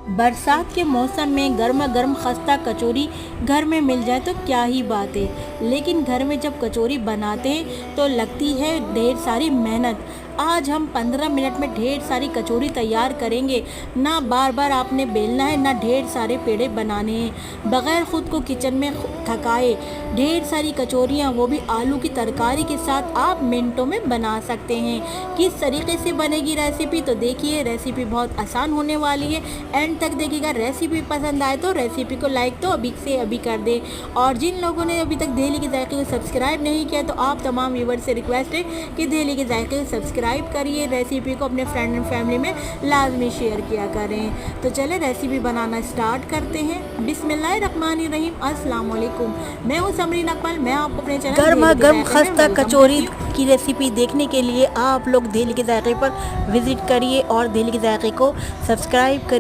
बरसात के मौसम में गर्मा गर्म खस्ता कचौरी घर में मिल जाए तो क्या ही बात है। लेकिन घर में जब कचौरी बनाते हैं तो लगती है ढेर सारी मेहनत। आज हम 15 मिनट में ढेर सारी कचौरी तैयार करेंगे। ना बार बार आपने बेलना है, ना ढेर सारे पेड़े बनाने हैं। बगैर खुद को किचन में थकाए ढेर सारी कचौरियाँ, वो भी आलू की तरकारी के साथ आप मिनटों में बना सकते हैं। किस तरीके से बनेगी रेसिपी तो देखिए, रेसिपी बहुत आसान होने वाली है। एंड तक देखिएगा। रेसिपी पसंद आए तो रेसिपी को लाइक तो अभी से अभी कर दें। और जिन लोगों ने अभी तक दहली के जायके को सब्सक्राइब नहीं किया तो आप तमाम व्यूअर्स से रिक्वेस्ट है कि दहली के जायके को सब्सक्राइब करिए। रेसिपी को अपने फ्रेंड एंड फैमिली में लाजमी शेयर किया करें। तो चले रेसिपी बनाना स्टार्ट करते हैं। बिस्मिल्लाहिर्रहमानिर्रहीम। अस्सलाम वालेकुम। मैं हूँ समरीन अकमल। मैं आपको अपने चैनल गर्मा गर्म खस्ता कचौरी की की रेसिपी देखने के लिए आप लोग दहली के जायके पर विजिट करिए और दहली के जायके को सब्सक्राइब करिए।